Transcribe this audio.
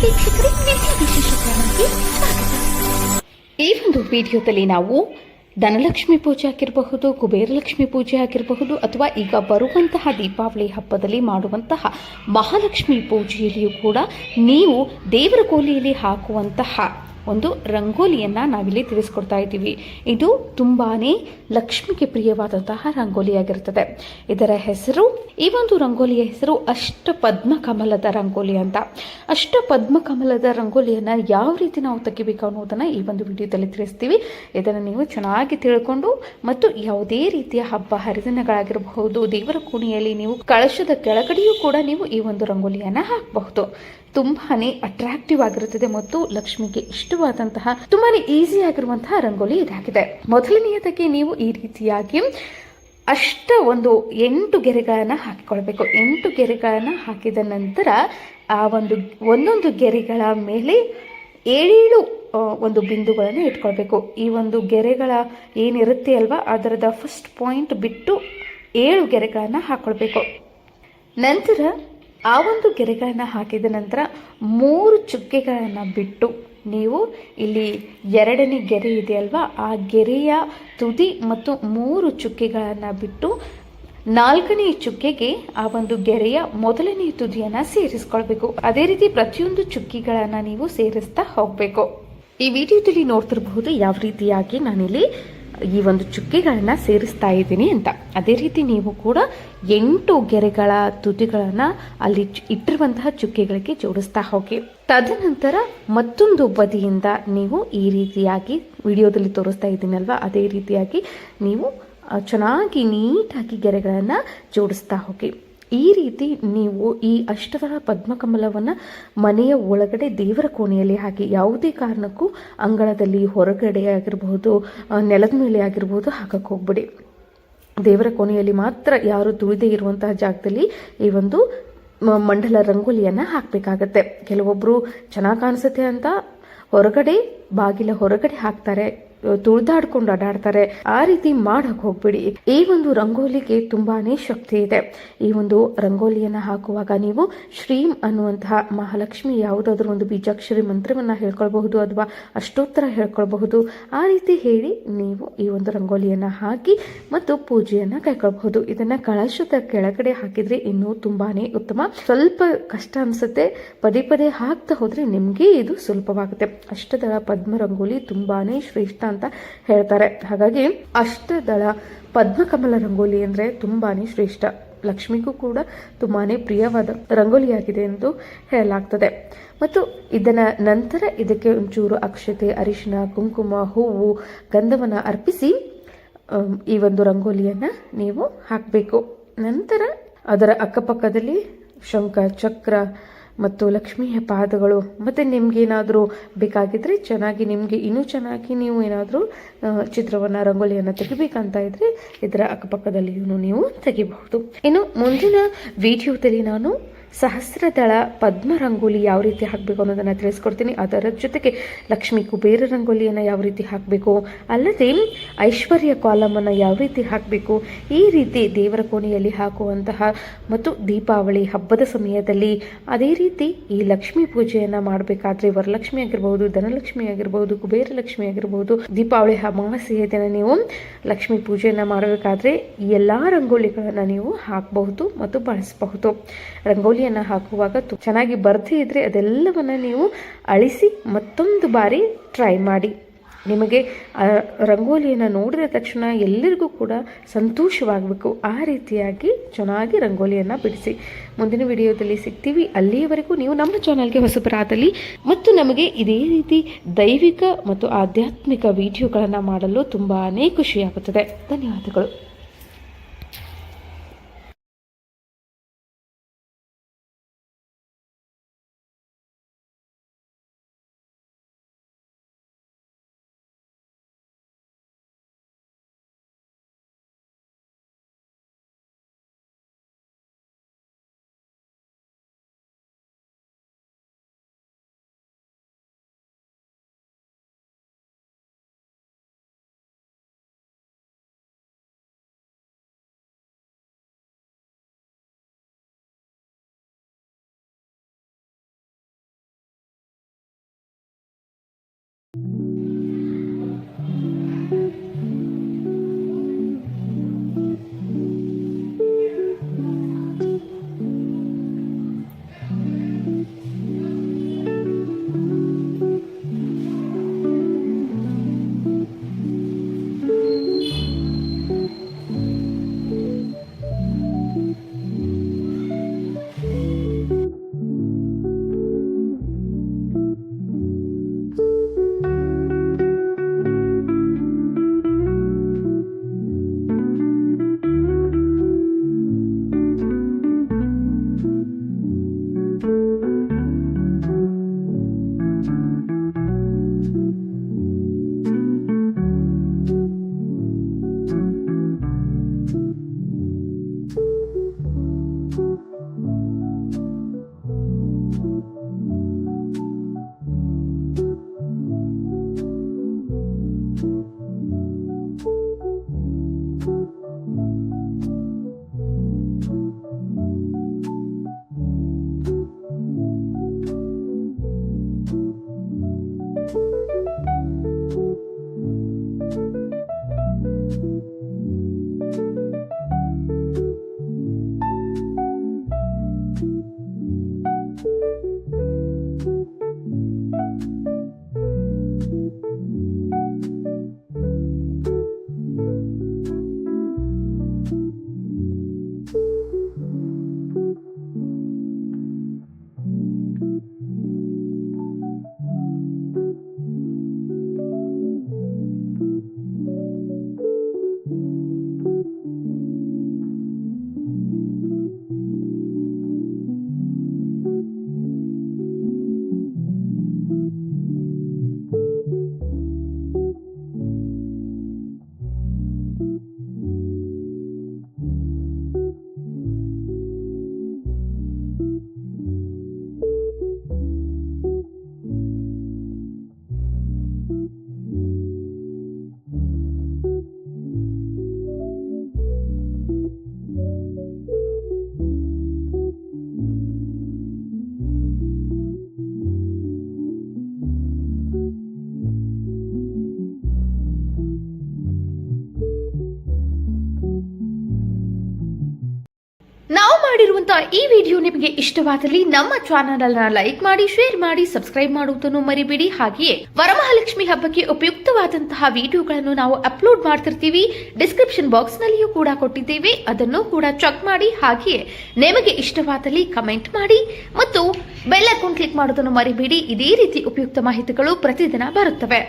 ವೀಕ್ಷಕರೇ, ವಿಶೇಷ ಚಾನಲ್ಗೆ ಸ್ವಾಗತ. ಈ ಒಂದು ವಿಡಿಯೋದಲ್ಲಿ ನಾವು ಧನಲಕ್ಷ್ಮಿ ಪೂಜೆ ಆಗಿರಬಹುದು, ಕುಬೇರಲಕ್ಷ್ಮಿ ಪೂಜೆ ಆಗಿರಬಹುದು, ಅಥವಾ ಈಗ ಬರುವಂತಹ ದೀಪಾವಳಿ ಹಬ್ಬದಲ್ಲಿ ಮಾಡುವಂತಹ ಮಹಾಲಕ್ಷ್ಮಿ ಪೂಜೆಯಲ್ಲಿಯೂ ಕೂಡ ನೀವು ದೇವರ ಕೋಲಿಯಲ್ಲಿ ಹಾಕುವಂತಹ ಒಂದು ರಂಗೋಲಿಯನ್ನು ನಾವಿಲ್ಲಿ ತಿಳಿಸ್ಕೊಡ್ತಾ ಇದ್ದೀವಿ. ಇದು ತುಂಬಾನೇ ಲಕ್ಷ್ಮಿಗೆ ಪ್ರಿಯವಾದಂತಹ ರಂಗೋಲಿಯಾಗಿರ್ತದೆ. ಇದರ ಹೆಸರು, ಈ ಒಂದು ರಂಗೋಲಿಯ ಹೆಸರು ಅಷ್ಟಪದ್ಮ ಕಮಲದ ರಂಗೋಲಿ ಅಂತ. ಅಷ್ಟಪದ್ಮಕಮಲದ ರಂಗೋಲಿಯನ್ನು ಯಾವ ರೀತಿ ನಾವು ತೆಗಿಬೇಕು ಅನ್ನೋದನ್ನು ಈ ಒಂದು ವಿಡಿಯೋದಲ್ಲಿ ತಿಳಿಸ್ತೀವಿ. ಇದನ್ನು ನೀವು ಚೆನ್ನಾಗಿ ತಿಳ್ಕೊಂಡು ಮತ್ತು ಯಾವುದೇ ರೀತಿಯ ಹಬ್ಬ ಹರಿದಿನಗಳಾಗಿರಬಹುದು, ದೇವರ ಕೋಣೆಯಲ್ಲಿ ನೀವು ಕಳಶದ ಕೆಳಗಡೆಯೂ ಕೂಡ ನೀವು ಈ ಒಂದು ರಂಗೋಲಿಯನ್ನು ಹಾಕಬಹುದು. ತುಂಬಾನೇ ಅಟ್ರಾಕ್ಟಿವ್ ಆಗಿರುತ್ತದೆ ಮತ್ತು ಲಕ್ಷ್ಮಿಗೆ ಇಷ್ಟವಾದಂತಹ ತುಂಬಾನೇ ಈಸಿ ಆಗಿರುವಂತಹ ರಂಗೋಲಿ ಇದಾಗಿದೆ. ಮೊದಲನೆಯದಾಗಿ ನೀವು ಈ ರೀತಿಯಾಗಿ ಒಂದು 8 ಗೆರೆಗಳನ್ನು ಹಾಕಿಕೊಳ್ಬೇಕು. 8 ಗೆರೆಗಳನ್ನು ಹಾಕಿದ ನಂತರ ಆ ಒಂದೊಂದು ಗೆರೆಗಳ ಮೇಲೆ 7 ಒಂದು ಬಿಂದುಗಳನ್ನು ಇಟ್ಕೊಳ್ಬೇಕು. ಈ ಒಂದು ಗೆರೆಗಳ ಏನಿರುತ್ತೆ ಅಲ್ವಾ, ಅದರದ ಫಸ್ಟ್ ಪಾಯಿಂಟ್ ಬಿಟ್ಟು 7 ಗೆರೆಗಳನ್ನು ಹಾಕೊಳ್ಬೇಕು. ನಂತರ ಆ ಒಂದು ಗೆರೆಗಳನ್ನು ಹಾಕಿದ ನಂತರ 3 ಚುಕ್ಕೆಗಳನ್ನು ಬಿಟ್ಟು ನೀವು ಇಲ್ಲಿ 2ನೇ ಗೆರೆ ಇದೆ ಅಲ್ವಾ, ಆ ಗೆರೆಯ ತುದಿ ಮತ್ತು 3 ಚುಕ್ಕೆಗಳನ್ನು ಬಿಟ್ಟು 4ನೇ ಚುಕ್ಕೆಗೆ ಆ ಒಂದು ಗೆರೆಯ ಮೊದಲನೇ ತುದಿಯನ್ನು ಸೇರಿಸ್ಕೊಳ್ಬೇಕು. ಅದೇ ರೀತಿ ಪ್ರತಿಯೊಂದು ಚುಕ್ಕಿಗಳನ್ನು ನೀವು ಸೇರಿಸ್ತಾ ಹೋಗಬೇಕು. ಈ ವಿಡಿಯೋದಲ್ಲಿ ನೋಡ್ತಿರಬಹುದು ಯಾವ ರೀತಿಯಾಗಿ ನಾನಿಲ್ಲಿ ಈ ಒಂದು ಚುಕ್ಕೆಗಳನ್ನು ಸೇರಿಸ್ತಾ ಇದ್ದೀನಿ ಅಂತ. ಅದೇ ರೀತಿ ನೀವು ಕೂಡ 8 ಗೆರೆಗಳ ತುದಿಗಳನ್ನು ಅಲ್ಲಿ ಇಟ್ಟಿರುವಂತಹ ಚುಕ್ಕೆಗಳಿಗೆ ಜೋಡಿಸ್ತಾ ಹೋಗಿ. ತದನಂತರ ಮತ್ತೊಂದು ಬದಿಯಿಂದ ನೀವು ಈ ರೀತಿಯಾಗಿ ವಿಡಿಯೋದಲ್ಲಿ ತೋರಿಸ್ತಾ ಇದ್ದೀನಲ್ವಾ, ಅದೇ ರೀತಿಯಾಗಿ ನೀವು ಚೆನ್ನಾಗಿ ನೀಟಾಗಿ ಗೆರೆಗಳನ್ನು ಜೋಡಿಸ್ತಾ ಹೋಗಿ. ಈ ರೀತಿ ನೀವು ಈ ಅಷ್ಟದಳ ಪದ್ಮಕಮಲವನ್ನು ಮನೆಯ ಒಳಗಡೆ ದೇವರ ಕೋಣೆಯಲ್ಲಿ ಹಾಕಿ, ಯಾವುದೇ ಕಾರಣಕ್ಕೂ ಅಂಗಳದಲ್ಲಿ ಹೊರಗಡೆ ಆಗಿರಬಹುದು, ನೆಲದ ಮೇಲೆ ಆಗಿರಬಹುದು ಹಾಕಕ್ಕೆ ಹೋಗ್ಬಿಡಿ. ದೇವರ ಕೋಣೆಯಲ್ಲಿ ಮಾತ್ರ ಯಾರು ತುಳಿದೇ ಇರುವಂತಹ ಜಾಗದಲ್ಲಿ ಈ ಒಂದು ಮಂಡಲ ರಂಗೋಲಿಯನ್ನು ಹಾಕಬೇಕಾಗತ್ತೆ. ಕೆಲವೊಬ್ಬರು ಚೆನ್ನಾಗಿ ಕಾಣಿಸುತ್ತೆ ಅಂತ ಹೊರಗಡೆ ಬಾಗಿಲ ಹೊರಗಡೆ ಹಾಕ್ತಾರೆ, ತುಳಿದಾಡ್ಕೊಂಡು ಅಡ್ಡಾಡ್ತಾರೆ. ಆ ರೀತಿ ಮಾಡಕ್ಕೆ ಹೋಗ್ಬೇಡಿ. ಈ ಒಂದು ರಂಗೋಲಿಗೆ ತುಂಬಾನೇ ಶಕ್ತಿ ಇದೆ. ಈ ಒಂದು ರಂಗೋಲಿಯನ್ನು ಹಾಕುವಾಗ ನೀವು ಶ್ರೀಂ ಅನ್ನುವಂತಹ ಮಹಾಲಕ್ಷ್ಮಿ ಯಾವುದಾದ್ರೂ ಒಂದು ಬೀಜಾಕ್ಷರಿ ಮಂತ್ರವನ್ನು ಹೇಳ್ಕೊಳ್ಬಹುದು ಅಥವಾ ಅಷ್ಟೋತ್ತರ ಹೇಳ್ಕೊಳ್ಬಹುದು. ಆ ರೀತಿ ಹೇಳಿ ನೀವು ಈ ಒಂದು ರಂಗೋಲಿಯನ್ನು ಹಾಕಿ ಮತ್ತು ಪೂಜೆಯನ್ನು ಕೈಗೊಳ್ಳಬಹುದು. ಇದನ್ನ ಕಳಶದ ಕೆಳಗಡೆ ಹಾಕಿದ್ರೆ ಇನ್ನೂ ತುಂಬಾನೇ ಉತ್ತಮ. ಸ್ವಲ್ಪ ಕಷ್ಟ ಅನ್ಸುತ್ತೆ, ಪದೇ ಪದೇ ಹಾಕ್ತಾ ಹೋದ್ರೆ ನಿಮ್ಗೆ ಇದು ಸುಲಭವಾಗುತ್ತೆ. ಅಷ್ಟದಳ ಪದ್ಮ ರಂಗೋಲಿ ತುಂಬಾನೇ ಶ್ರೇಷ್ಠ ಅಂತ ಹೇಳ್ತಾರೆ. ಹಾಗಾಗಿ ಅಷ್ಟದಳ ಪದ್ಮಕಮಲ ರಂಗೋಲಿ ಅಂದ್ರೆ ತುಂಬಾನೇ ಶ್ರೇಷ್ಠ. ಲಕ್ಷ್ಮಿಗೂ ಕೂಡ ತುಂಬಾನೇ ಪ್ರಿಯವಾದ ರಂಗೋಲಿಯಾಗಿದೆ ಎಂದು ಹೇಳಲಾಗ್ತದೆ. ಮತ್ತು ಇದನ್ನ ನಂತರ ಇದಕ್ಕೆ ಒಂಚೂರು ಅಕ್ಷತೆ, ಅರಿಶಿನ, ಕುಂಕುಮ, ಹೂವು, ಗಂಧವನ್ನು ಅರ್ಪಿಸಿ ಈ ಒಂದು ರಂಗೋಲಿಯನ್ನ ನೀವು ಹಾಕಬೇಕು. ನಂತರ ಅದರ ಅಕ್ಕಪಕ್ಕದಲ್ಲಿ ಶಂಖ, ಚಕ್ರ ಮತ್ತು ಲಕ್ಷ್ಮಿಯ ಪಾದಗಳು, ಮತ್ತು ನಿಮ್ಗೇನಾದರೂ ಬೇಕಾಗಿದ್ರೆ ಚೆನ್ನಾಗಿ, ನಿಮಗೆ ಇನ್ನೂ ಚೆನ್ನಾಗಿ ನೀವು ಏನಾದರೂ ಚಿತ್ರವನ್ನು, ರಂಗೋಲಿಯನ್ನು ತೆಗಿಬೇಕಂತ ಇದ್ರೆ ಇದರ ಅಕ್ಕಪಕ್ಕದಲ್ಲಿಯೂ ನೀವು ತೆಗಿಬಹುದು. ಇನ್ನು ಮುಂದಿನ ವಿಡಿಯೋದಲ್ಲಿ ನಾನು ಸಹಸ್ರದಳ ಪದ್ಮ ರಂಗೋಲಿ ಯಾವ ರೀತಿ ಹಾಕಬೇಕು ಅನ್ನೋದನ್ನು ತಿಳಿಸ್ಕೊಡ್ತೀನಿ. ಅದರ ಜೊತೆಗೆ ಲಕ್ಷ್ಮಿ ಕುಬೇರ ರಂಗೋಲಿಯನ್ನು ಯಾವ ರೀತಿ ಹಾಕಬೇಕು, ಅಲ್ಲದೆ ಐಶ್ವರ್ಯ ಕಾಲಮನ್ನು ಯಾವ ರೀತಿ ಹಾಕಬೇಕು, ಈ ರೀತಿ ದೇವರ ಕೋಣೆಯಲ್ಲಿ ಹಾಕುವಂತಹ ಮತ್ತು ದೀಪಾವಳಿ ಹಬ್ಬದ ಸಮಯದಲ್ಲಿ, ಅದೇ ರೀತಿ ಈ ಲಕ್ಷ್ಮೀ ಪೂಜೆಯನ್ನು ಮಾಡಬೇಕಾದ್ರೆ ವರಲಕ್ಷ್ಮಿ ಆಗಿರ್ಬೋದು, ಧನಲಕ್ಷ್ಮಿ ಆಗಿರ್ಬೋದು, ಕುಬೇರ ಲಕ್ಷ್ಮಿ ಆಗಿರ್ಬೋದು, ದೀಪಾವಳಿ ಅಮಾವಾಸ್ಯೆಯ ದಿನ ನೀವು ಲಕ್ಷ್ಮೀ ಪೂಜೆಯನ್ನು ಮಾಡಬೇಕಾದ್ರೆ ಈ ಎಲ್ಲ ರಂಗೋಲಿಗಳನ್ನು ನೀವು ಹಾಕಬಹುದು ಮತ್ತು ಬಳಸಬಹುದು. ರಂಗೋಲಿಯನ್ನು ಹಾಕುವಾಗ ಚೆನ್ನಾಗಿ ಬರ್ದೇ ಇದ್ರೆ ಅದೆಲ್ಲವನ್ನ ನೀವು ಅಳಿಸಿ ಮತ್ತೊಂದು ಬಾರಿ ಟ್ರೈ ಮಾಡಿ. ನಿಮಗೆ ರಂಗೋಲಿಯನ್ನು ನೋಡಿದ ತಕ್ಷಣ ಎಲ್ಲರಿಗೂ ಕೂಡ ಸಂತೋಷವಾಗಬೇಕು. ಆ ರೀತಿಯಾಗಿ ಚೆನ್ನಾಗಿ ರಂಗೋಲಿಯನ್ನು ಬಿಡಿಸಿ. ಮುಂದಿನ ವಿಡಿಯೋದಲ್ಲಿ ಸಿಗ್ತೀವಿ. ಅಲ್ಲಿಯವರೆಗೂ ನೀವು ನಮ್ಮ ಚಾನಲ್ಗೆ ಹೊಸಬರಾದಲ್ಲಿ ಮತ್ತು ನಮಗೆ ಇದೇ ರೀತಿ ದೈವಿಕ ಮತ್ತು ಆಧ್ಯಾತ್ಮಿಕ ವಿಡಿಯೋಗಳನ್ನು ಮಾಡಲು ತುಂಬಾನೇ ಖುಷಿಯಾಗುತ್ತದೆ. ಧನ್ಯವಾದಗಳು. ಮಾಡುವಂತ ಈ ವಿಡಿಯೋ ನಿಮಗೆ ಇಷ್ಟವಾದಲ್ಲಿ ನಮ್ಮ ಚಾನೆಲ್ ಅನ್ನ ಲೈಕ್ ಮಾಡಿ, ಶೇರ್ ಮಾಡಿ, ಸಬ್ಸ್ಕ್ರೈಬ್ ಮಾಡುವುದನ್ನು ಮರಿಬೇಡಿ. ಹಾಗೆಯೇ ವರಮಹಾಲಕ್ಷ್ಮಿ ಹಬ್ಬಕ್ಕೆ ಉಪಯುಕ್ತವಾದಂತಹ ವಿಡಿಯೋಗಳನ್ನು ನಾವು ಅಪ್ಲೋಡ್ ಮಾಡ್ತಿರ್ತೀವಿ. ಡಿಸ್ಕ್ರಿಪ್ಷನ್ ಬಾಕ್ಸ್ ನಲ್ಲಿಯೂ ಕೂಡ ಕೊಟ್ಟಿದ್ದೇವೆ, ಅದನ್ನು ಕೂಡ ಚೆಕ್ ಮಾಡಿ. ಹಾಗೆಯೇ ನಿಮಗೆ ಇಷ್ಟವಾದಲ್ಲಿ ಕಮೆಂಟ್ ಮಾಡಿ ಮತ್ತು ಬೆಲ್ ಐಕಾನ್ ಕ್ಲಿಕ್ ಮಾಡೋದನ್ನು ಮರಿಬೇಡಿ. ಇದೇ ರೀತಿ ಉಪಯುಕ್ತ ಮಾಹಿತಿಗಳು ಪ್ರತಿದಿನ ಬರುತ್ತವೆ.